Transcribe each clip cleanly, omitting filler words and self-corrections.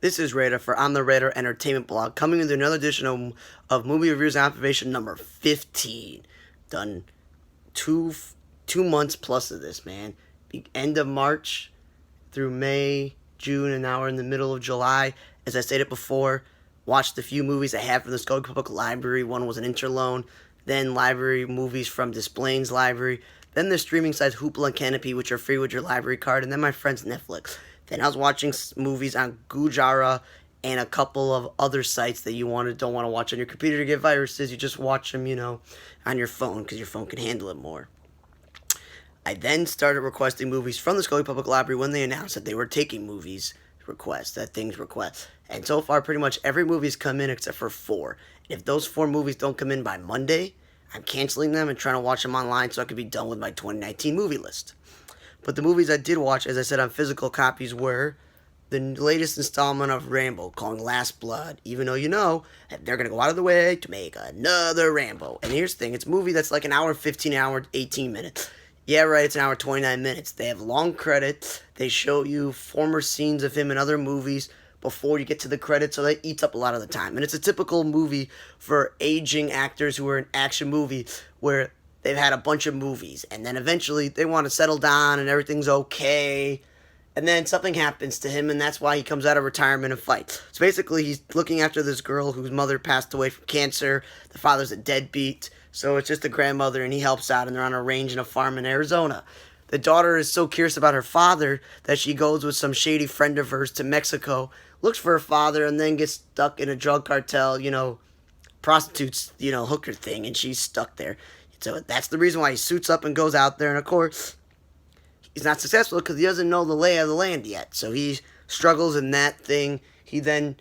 This is Radar for On the Radar Entertainment Blog, coming with another edition of movie reviews and observation number 15. Done two 2 months plus of this, man. The end of March through May, June, and now we're in the middle of July. As I stated before, watched a few movies I had from the Skokie Public Library. One was an interloan, then library movies from Desplaines Library, then the streaming sites Hoopla and Canopy, which are free with your library card, and then my friend's Netflix. Then I was watching movies on Gujara and a couple of other sites that you don't want to watch on your computer to get viruses. You just watch them, on your phone because your phone can handle it more. I then started requesting movies from the Skokie Public Library when they announced that they were taking things request. And so far, pretty much every movie's come in except for four. And if those four movies don't come in by Monday, I'm canceling them and trying to watch them online so I could be done with my 2019 movie list. But the movies I did watch, as I said, on physical copies were the latest installment of Rambo, called Last Blood, even though you know that they're going to go out of the way to make another Rambo. And here's the thing, it's a movie that's like an hour 15, hour 18 minutes. Yeah, right, it's an hour 29 minutes. They have long credits. They show you former scenes of him in other movies before you get to the credits, so that eats up a lot of the time. And it's a typical movie for aging actors who are in action movies where they've had a bunch of movies, and then eventually they want to settle down and everything's okay. And then something happens to him, and that's why he comes out of retirement and fights. So basically, he's looking after this girl whose mother passed away from cancer. The father's a deadbeat, so it's just a grandmother, and he helps out, and they're on a range and a farm in Arizona. The daughter is so curious about her father that she goes with some shady friend of hers to Mexico, looks for her father, and then gets stuck in a drug cartel, prostitutes, hooker thing, and she's stuck there. So that's the reason why he suits up and goes out there. And of course, he's not successful because he doesn't know the lay of the land yet. So he struggles in that thing. He then,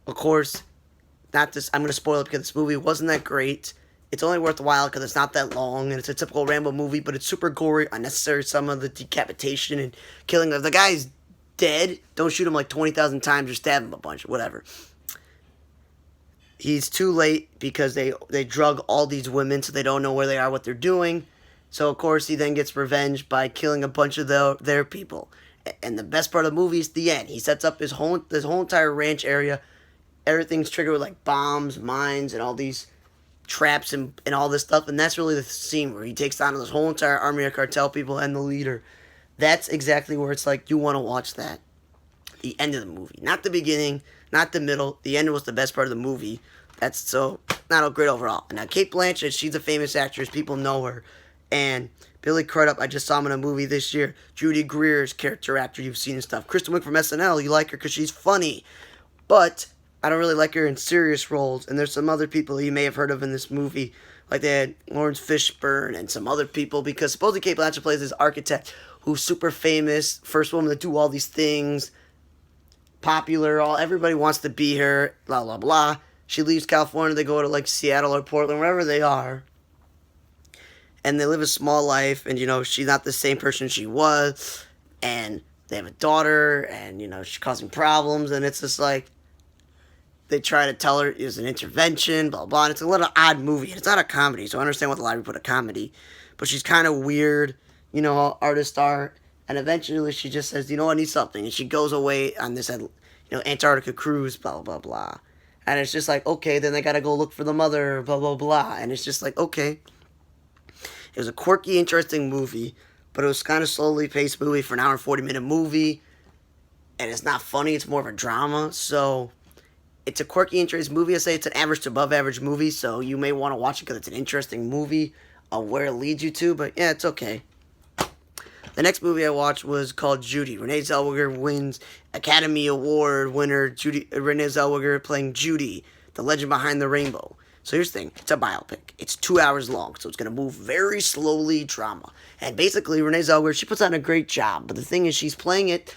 of course, not this. I'm going to spoil it because this movie wasn't that great. It's only worth a while because it's not that long, and it's a typical Rambo movie, but it's super gory, unnecessary. Some of the decapitation and killing of the guy's dead. Don't shoot him like 20,000 times or stab him a bunch, whatever. He's too late because they drug all these women so they don't know where they are, what they're doing. So of course he then gets revenge by killing a bunch of their people. And the best part of the movie is the end. He sets up his whole entire ranch area. Everything's triggered with like bombs, mines, and all these traps and all this stuff. And that's really the scene where he takes down this whole entire army of cartel people and the leader. That's exactly where it's like you want to watch that. The end of the movie, not the beginning, not the middle. The end was the best part of the movie. That's so not a great overall. Now Cate Blanchett, she's a famous actress. People know her. And Billy Crudup, I just saw him in a movie this year. Judy Greer's character actor you've seen and stuff. Kristen Wiig from SNL, you like her because she's funny. But I don't really like her in serious roles. And there's some other people you may have heard of in this movie. Like they had Lawrence Fishburne and some other people. Because supposedly Cate Blanchett plays this architect who's super famous. First woman to do all these things. Popular. Everybody wants to be her. Blah, blah, blah. She leaves California. They go to like Seattle or Portland, wherever they are. And they live a small life. And, she's not the same person she was. And they have a daughter. And, she's causing problems. And it's just like, they try to tell her it's an intervention, blah, blah. And it's a little odd movie. It's not a comedy. So I understand what the library put a comedy. But she's kind of weird. How artists are. And eventually she just says, I need something. And she goes away on this, Antarctica cruise, blah, blah, blah. And it's just like, okay, then they got to go look for the mother, blah, blah, blah. And it's just like, okay. It was a quirky, interesting movie, but it was kind of slowly paced movie for an hour and 40-minute movie. And it's not funny, it's more of a drama. So it's a quirky, interesting movie. I say it's an average to above average movie, so you may want to watch it because it's an interesting movie of where it leads you to. But yeah, it's okay. The next movie I watched was called Judy. Renee Zellweger wins Academy Award winner Renee Zellweger playing Judy, the legend behind the rainbow. So here's the thing. It's a biopic. It's 2 hours long, so it's going to move very slowly, drama. And basically, Renee Zellweger, she puts on a great job. But the thing is, she's playing it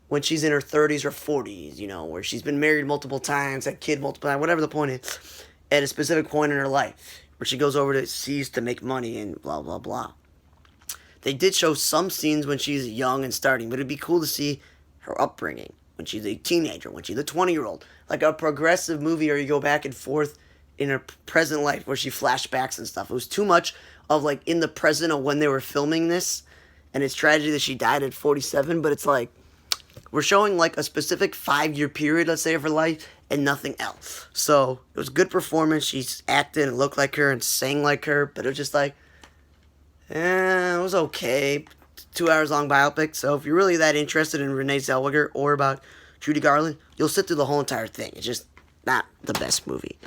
when she's in her 30s or 40s, where she's been married multiple times, had kid multiple times, whatever the point is, at a specific point in her life, where she goes over to seas to make money and blah, blah, blah. They did show some scenes when she's young and starting, but it'd be cool to see her upbringing, when she's a teenager, when she's a 20-year-old. Like a progressive movie where you go back and forth in her present life where she flashbacks and stuff. It was too much of like in the present of when they were filming this. And it's tragedy that she died at 47, but it's like, we're showing like a specific 5 year period, let's say, of her life, and nothing else. So it was a good performance. She's acted and looked like her and sang like her, but it was just like, it was okay. 2 hours long biopic. So if you're really that interested in Renee Zellweger or about Judy Garland, you'll sit through the whole entire thing. It's just not the best movie.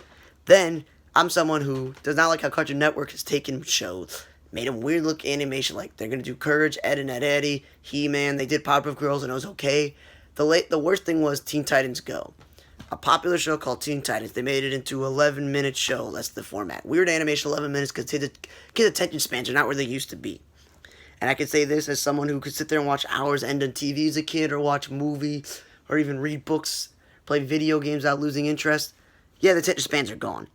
Then I'm someone who does not like how Cartoon Network has taken shows, made them weird look animation. Like they're gonna do Courage, Ed and Ed Eddie, He-Man. They did Powerpuff Girls and it was okay. The worst thing was Teen Titans Go, a popular show called Teen Titans. They made it into 11-minute show. That's the format. Weird animation, 11 minutes, because kids' attention spans are not where they used to be. And I can say this as someone who could sit there and watch hours end on TV as a kid, or watch movies, or even read books, play video games without losing interest. Yeah, the attention spans are gone.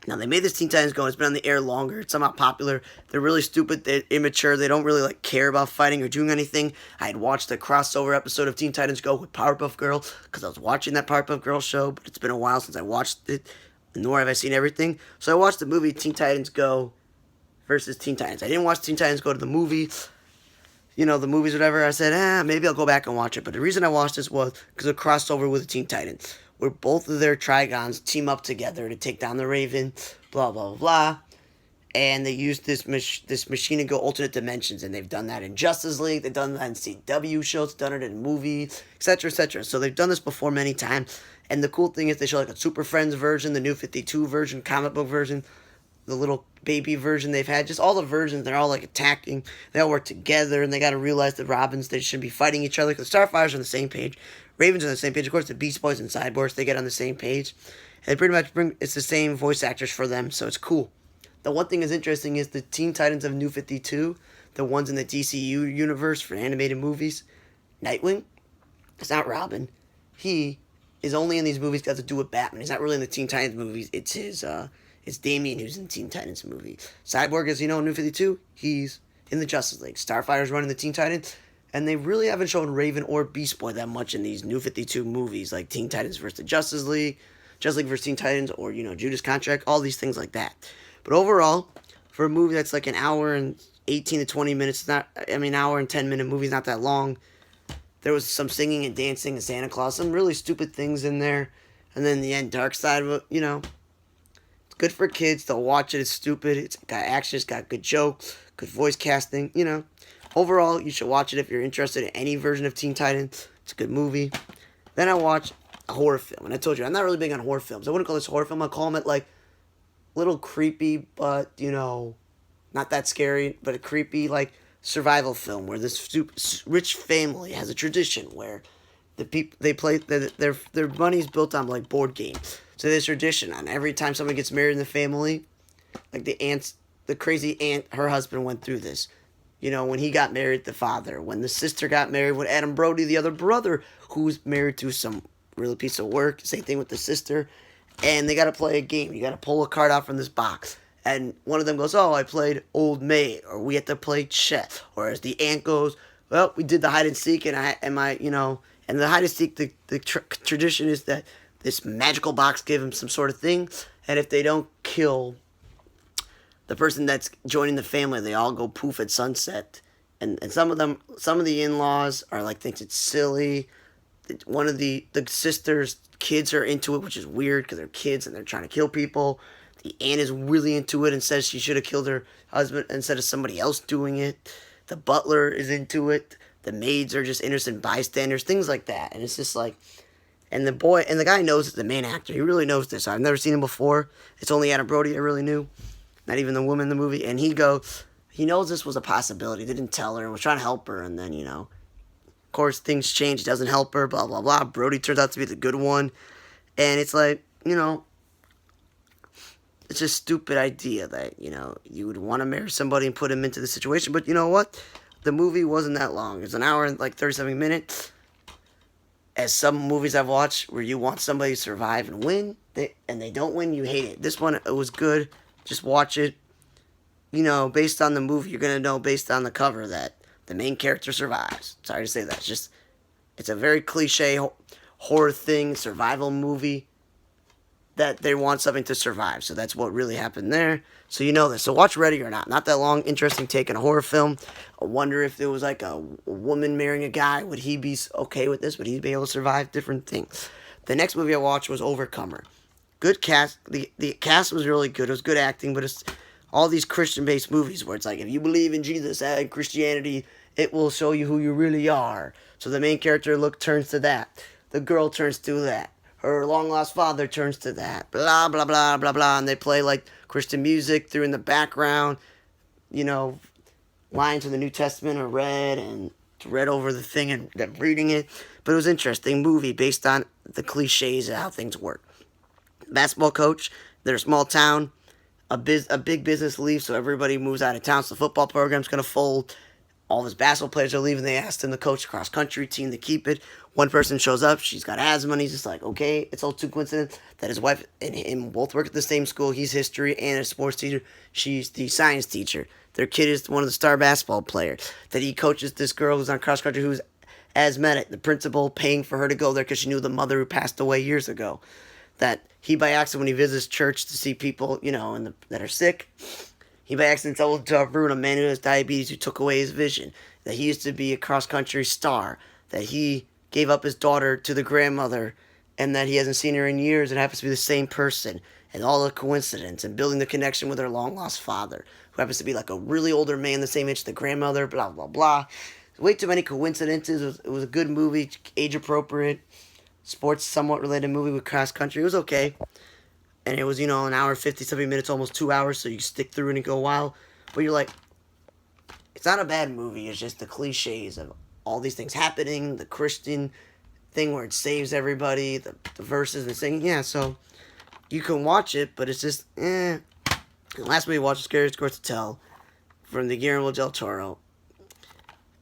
Now, they made this Teen Titans Go, and it's been on the air longer. It's somehow popular. They're really stupid. They're immature. They don't really care about fighting or doing anything. I had watched a crossover episode of Teen Titans Go with Powerpuff Girls because I was watching that Powerpuff Girls show, but it's been a while since I watched it, nor have I seen everything. So I watched the movie Teen Titans Go versus Teen Titans. I didn't watch Teen Titans Go to the movie. The movies, whatever. I said, maybe I'll go back and watch it. But the reason I watched this was because it crossed over with the Teen Titans, where both of their Trigons team up together to take down the Raven, blah, blah, blah. And they used this machine to go alternate dimensions. And they've done that in Justice League. They've done that in CW shows. Done it in movies, etc., etc. So they've done this before many times. And the cool thing is they show a Super Friends version, the New 52 version, comic book version, the little baby version they've had. Just all the versions. They're all attacking. They all work together. And they got to realize that Robins, they shouldn't be fighting each other. Because Starfire's on the same page. Ravens are on the same page. Of course, the Beast Boys and Cyborgs, they get on the same page. And pretty much it's the same voice actors for them, so it's cool. The one thing that's interesting is the Teen Titans of New 52, the ones in the DCU universe for animated movies. Nightwing, it's not Robin. He is only in these movies got to do with Batman. He's not really in the Teen Titans movies. It's Damian who's in the Teen Titans movie. Cyborg, as you know, in New 52, he's in the Justice League. Starfire's running the Teen Titans. And they really haven't shown Raven or Beast Boy that much in these New 52 movies, like Teen Titans versus the Justice League versus Teen Titans, or, Judas Contract, all these things like that. But overall, for a movie that's like an hour and 18 to 20 minutes, hour and 10-minute movie is not that long. There was some singing and dancing and Santa Claus, some really stupid things in there. And then in the end, Dark Side of it, it's good for kids. They'll watch it. It's stupid. It's got action. It's got good jokes, good voice casting, Overall, you should watch it if you're interested in any version of Teen Titans. It's a good movie. Then I watched a horror film. And I told you, I'm not really big on horror films. I wouldn't call this horror film. I'd call them little creepy, but, not that scary, but a creepy, survival film where this rich family has a tradition where the people, they play, their money's built on, board games. So there's tradition on every time someone gets married in the family, the crazy aunt, her husband went through this. When he got married, the father. When the sister got married, when Adam Brody, the other brother, who's married to some real piece of work. Same thing with the sister. And they got to play a game. You got to pull a card out from this box. And one of them goes, I played Old Maid. Or we had to play chess. Or as the aunt goes, well, we did the hide and seek. And and the hide and seek, the tradition is that this magical box gives them some sort of thing. And if they don't kill the person that's joining the family, they all go poof at sunset. And some of the in-laws are thinks it's silly. One of the sister's kids are into it, which is weird because they're kids and they're trying to kill people. The aunt is really into it and says she should have killed her husband instead of somebody else doing it. The butler is into it. The maids are just innocent bystanders, things like that. And it's just and the guy knows it's the main actor. He really knows this. I've never seen him before. It's only Adam Brody I really knew. Not even the woman in the movie. And he knows this was a possibility. They didn't tell her and was trying to help her. And then, of course, things change. He doesn't help her, blah, blah, blah. Brody turns out to be the good one. And it's it's a stupid idea that, you would want to marry somebody and put him into the situation. But you know what? The movie wasn't that long. It's an hour and 37 minutes. As some movies I've watched where you want somebody to survive and win, and they don't win, you hate it. This one, it was good. Just watch it. Based on the movie, you're going to know based on the cover that the main character survives. Sorry to say that. It's a very cliche horror thing, survival movie that they want something to survive. So that's what really happened there. So you know this. So watch Ready or Not. Not that long, interesting take on a horror film. I wonder if there was like a woman marrying a guy. Would he be okay with this? Would he be able to survive? Different things. The next movie I watched was Overcomer. Good cast. The cast was really good. It was good acting, but it's all these Christian-based movies where it's like, if you believe in Jesus and Christianity, it will show you who you really are. So the main character turns to that. The girl turns to that. Her long-lost father turns to that. Blah, blah, blah, blah, blah. And they play, like, Christian music through in the background. You know, lines from the New Testament are read, and it's read over the thing, and them reading it. But it was an interesting movie based on the cliches of how things work. Basketball coach, they're a small town. A big business leaves, so everybody moves out of town. So the football program's going to fold. All of his basketball players are leaving. They asked him to coach the cross-country team to keep it. One person shows up. She's got asthma, and he's just like, okay. It's all too coincident that his wife and him both work at the same school. He's history and a sports teacher. She's the science teacher. Their kid is one of the star basketball players. That he coaches this girl who's on cross-country who's asthmatic. The principal paying for her to go there because she knew the mother who passed away years ago. That he, by accident, when he visits church to see people, you know, that are sick, he by accident told Ruin, a man who has diabetes, who took away his vision. That he used to be a cross-country star. That he gave up his daughter to the grandmother, and that he hasn't seen her in years, and happens to be the same person. And all the coincidence, and building the connection with her long-lost father, who happens to be like a really older man, the same age as the grandmother, blah, blah, blah. Way too many coincidences. It was a good movie, age-appropriate, sports somewhat related movie with cross-country. It was okay. And it was, you know, an hour, 50-something minutes, almost 2 hours, so you stick through it and go a while. But you're like, it's not a bad movie. It's just the cliches of all these things happening, the Christian thing where it saves everybody, the verses and singing. Yeah, so you can watch it, but it's just, eh. The last movie I watched was Scariest Stories to Tell from the Guillermo del Toro,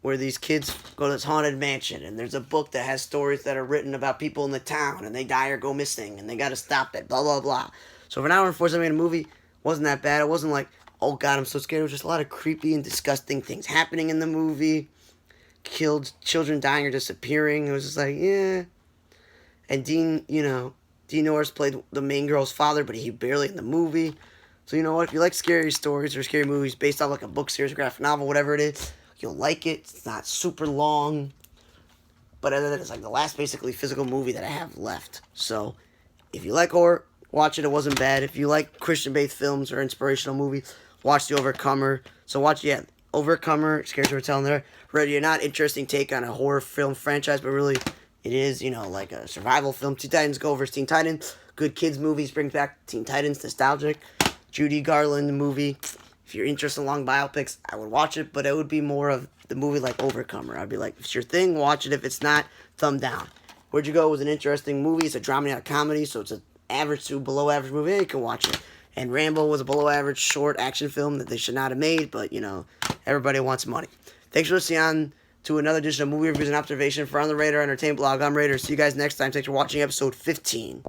where these kids go to this haunted mansion, and there's a book that has stories that are written about people in the town, and they die or go missing, and they got to stop it, blah, blah, blah. So for an hour and 47 minute movie, wasn't that bad. It wasn't like, oh God, I'm so scared. It was just a lot of creepy and disgusting things happening in the movie. Killed children dying or disappearing. It was just like, yeah. And Dean Norris played the main girl's father, but he barely in the movie. So you know what? If you like scary stories or scary movies based off like a book series, graphic novel, whatever it is, you'll like it. It's not super long. But other than that, it's like the last basically physical movie that I have left. So if you like horror, watch it. It wasn't bad. If you like Christian-based films or inspirational movies, watch The Overcomer. So watch, Overcomer, Scary Stories to Tell there. Ready or Not, interesting take on a horror film franchise, but really it is, you know, like a survival film. Teen Titans Go versus Teen Titans. Good kids movies, brings back Teen Titans, nostalgic. Judy Garland movie. If you're interested in long biopics, I would watch it, but it would be more of the movie like Overcomer. I'd be like, if it's your thing, watch it. If it's not, thumb down. Where'd You Go was an interesting movie. It's a drama, not a comedy, so it's an average to below average movie. Yeah, you can watch it. And Rambo was a below average short action film that they should not have made, but, you know, everybody wants money. Thanks for listening on to another edition of Movie Reviews and Observation for On the Radar Entertainment Blog. I'm Raider. See you guys next time. Thanks for watching episode 15.